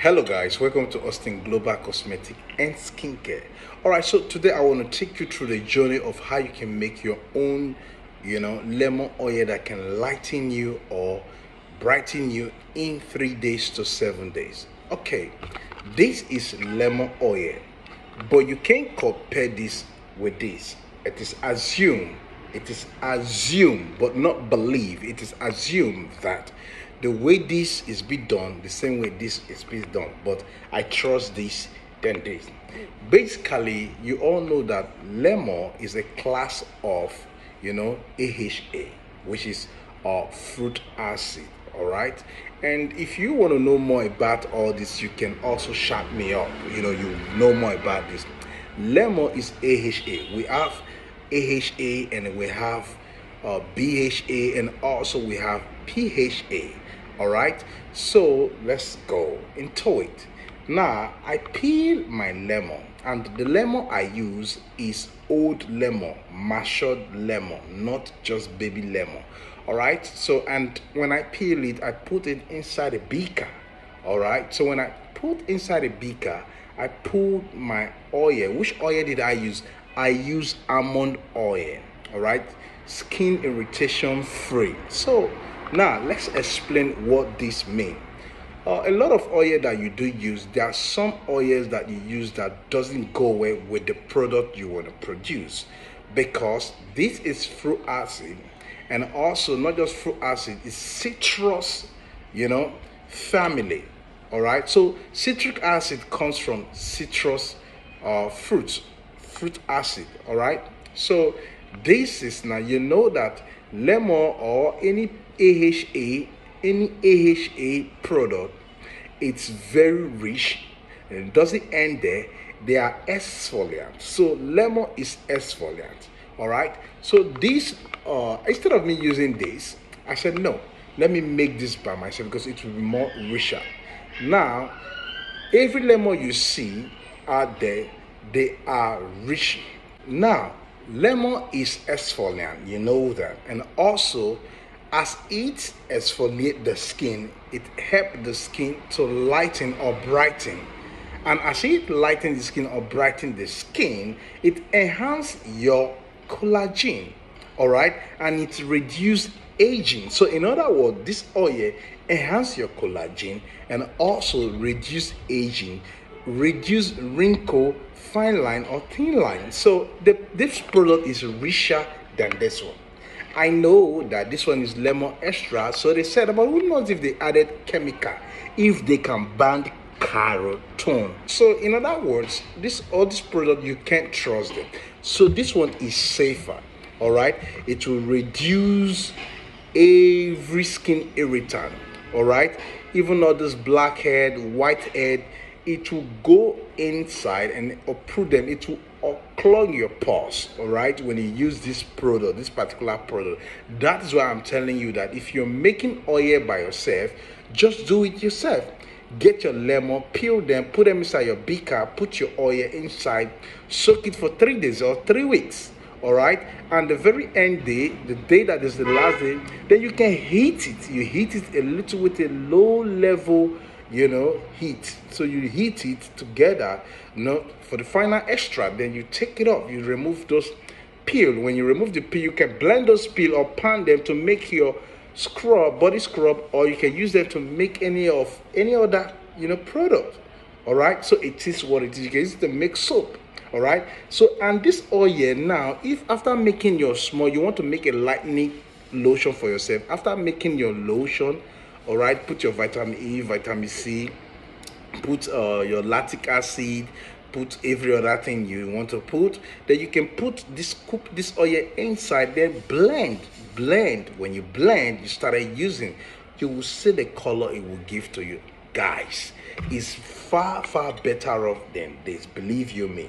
Hello guys, welcome to Austin Global Cosmetic and Skincare. Alright, so today I want to take you through the journey of how you can make your own, lemon oil that can lighten you or brighten you in 3 days to 7 days. Okay, this is lemon oil, but you can't compare this with this. It is assumed, but not believe. It is assumed that the way this is being done, the same way this is being done, but I trust this than this. Basically, you all know that lemon is a class of, AHA, which is fruit acid. All right, and if you want to know more about all this, you can also shout me up. You know more about this. Lemon is AHA. We have AHA and we have BHA, and also we have PHA. All right, so let's go into it. Now I peel my lemon, and the lemon I use is old lemon, matured lemon, not just baby lemon. All right, so and when I peel it, I put it inside a beaker. All right, so when I put inside a beaker, I put my oil. Which oil did I use? I use almond oil. All right, skin irritation free. So now let's explain what this means. A lot of oil that you do use, there are some oils that you use that doesn't go well with the product you want to produce, because this is fruit acid, and also not just fruit acid, it's citrus, family. All right, so citric acid comes from citrus fruit acid. All right, so this is, now you know that lemon or any AHA product, it's very rich, and it doesn't end there. They are exfoliant. So lemon is exfoliant. All right, so this instead of me using this, I said no, let me make this by myself because it will be more richer. Now every lemon you see out there, they are rich. Now lemon is exfoliant, you know that, and also as it exfoliates the skin, it helps the skin to lighten or brighten. And as it lightens the skin or brighten the skin, it enhances your collagen. All right, and it reduces aging. So in other words, this oil enhances your collagen and also reduce aging, reduce wrinkle, fine line or thin line. So this product is richer than this one. I know that this one is lemon extra, so they said, but who knows if they added chemical, if they can bind carotene. So in other words, all this product, you can't trust them. So this one is safer. All right, it will reduce every skin irritant. All right, even all this blackhead, whitehead, it will go inside and uproot them. It will clog your pores. All right, when you use this product, this particular product. That is why I'm telling you that if you're making oil by yourself, just do it yourself. Get your lemon, peel them, put them inside your beaker, put your oil inside, soak it for 3 days or 3 weeks. All right, and the very end day, the day that is the last day, then you can heat it. You heat it a little with a low level heat. So you heat it together, for the final extract. Then you take it off, you remove those peel. When you remove the peel, you can blend those peel or pound them to make your body scrub, or you can use them to make any other product. All right, so it is what it is. You can use it to make soap. All right, so and this oil now, if after making your small, you want to make a lightening lotion for yourself, after making your lotion, all right, put your vitamin E, vitamin C, put your lactic acid, put every other thing you want to put. Then you can put scoop this oil inside, then blend. When you blend, you started using, you will see the color it will give to you. Guys, it's far better off than this. Believe you me,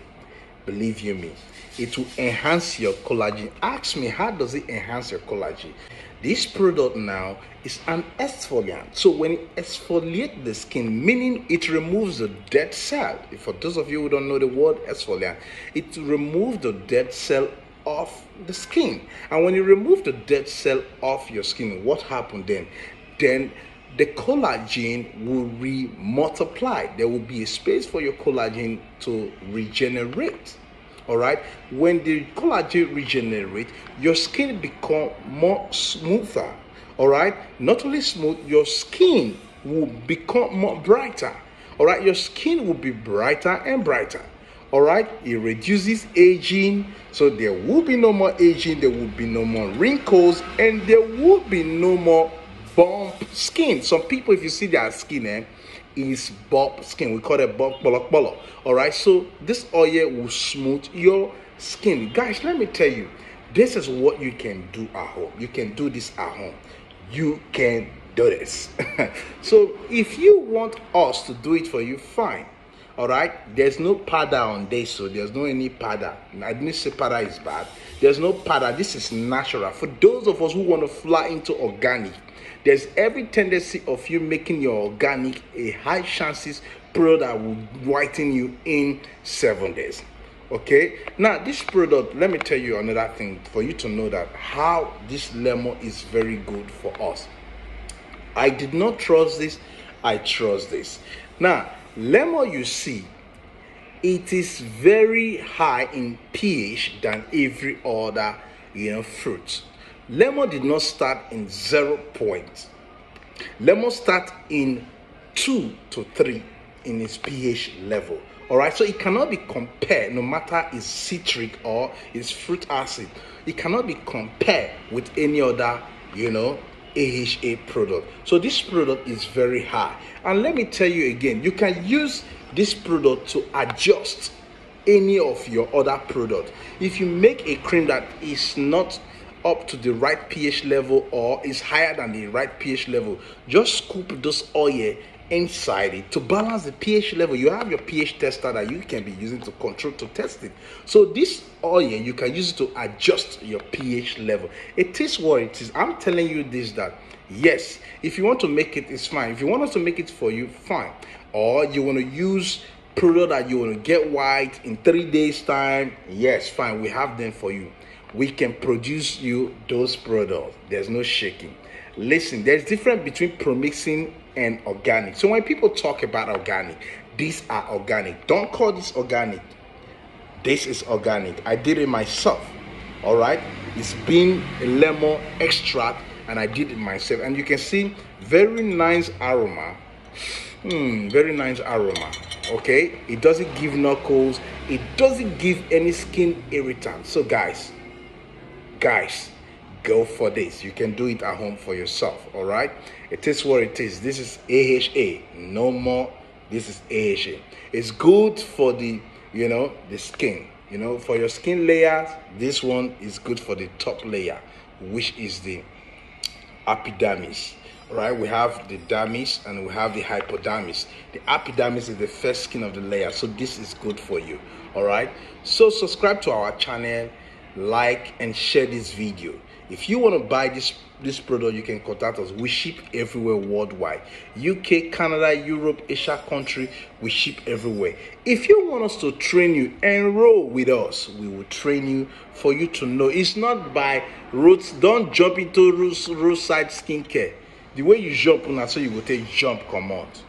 it will enhance your collagen. Ask me, how does it enhance your collagen? This product now is an exfoliant. So when it exfoliates the skin, meaning it removes the dead cell. For those of you who don't know the word exfoliant, it removes the dead cell off the skin. And when you remove the dead cell off your skin, what happened then? Then the collagen will re-multiply. There will be a space for your collagen to regenerate. All right, when the collagen regenerates, your skin become more smoother. All right, not only smooth, your skin will become more brighter. All right, your skin will be brighter and brighter. All right, it reduces aging, so there will be no more aging, there will be no more wrinkles, and there will be no more bump skin. Some people, if you see their skin, is bump skin. We call it bump bolok. All right, so this oil will smooth your skin. Guys, let me tell you, this is what you can do at home. You can do this at home. You can do this. So if you want us to do it for you, fine. All right, there's no powder on this, so there's no any powder. I didn't say powder is bad. There's no powder. This is natural. For those of us who want to fly into organic, there's every tendency of you making your organic a high chances product that will whiten you in 7 days. Okay, now this product, let me tell you another thing for you to know that how this lemon is very good for us. I did not trust this, I trust this. Now lemon, you see, it is very high in pH than every other fruit. Lemon did not start in 0 point. Lemon start in 2 to 3 in its pH level. All right, so it cannot be compared, no matter its citric or its fruit acid, it cannot be compared with any other AHA product. So this product is very high. And let me tell you again, you can use this product to adjust any of your other product. If you make a cream that is not up to the right pH level or is higher than the right pH level, just scoop this oil inside it to balance the pH level. You have your pH tester that you can be using to control, to test it. So this oil, you can use it to adjust your pH level. It is what it is. I'm telling you this, that yes, if you want to make it, it's fine. If you want us to make it for you, fine. Or you want to use product that you want to get white in 3 days time, yes, fine, we have them for you. We can produce you those products. There's no shaking. Listen, there's difference between premixing and organic. So when people talk about organic, these are organic. Don't call this organic. This is organic. I did it myself. All right, it's been a lemon extract and I did it myself, and you can see very nice aroma. Very nice aroma. Okay, it doesn't give knuckles, it doesn't give any skin irritant. So guys, go for this. You can do it at home for yourself. All right, it is what it is. This is AHA, no more. This is AHA. It's good for the the skin, for your skin layers. This one is good for the top layer, which is the epidermis. All right, we have the dermis and we have the hypodermis. The epidermis is the first skin of the layer, so this is good for you. All right, so subscribe to our channel, like and share this video. If you want to buy this product, you can contact us. We ship everywhere worldwide. UK, Canada, Europe, Asia country, we ship everywhere. If you want us to train you, enroll with us. We will train you for you to know. It's not by roads. Don't jump into roadside skincare. The way you jump on, so you will take jump, come out.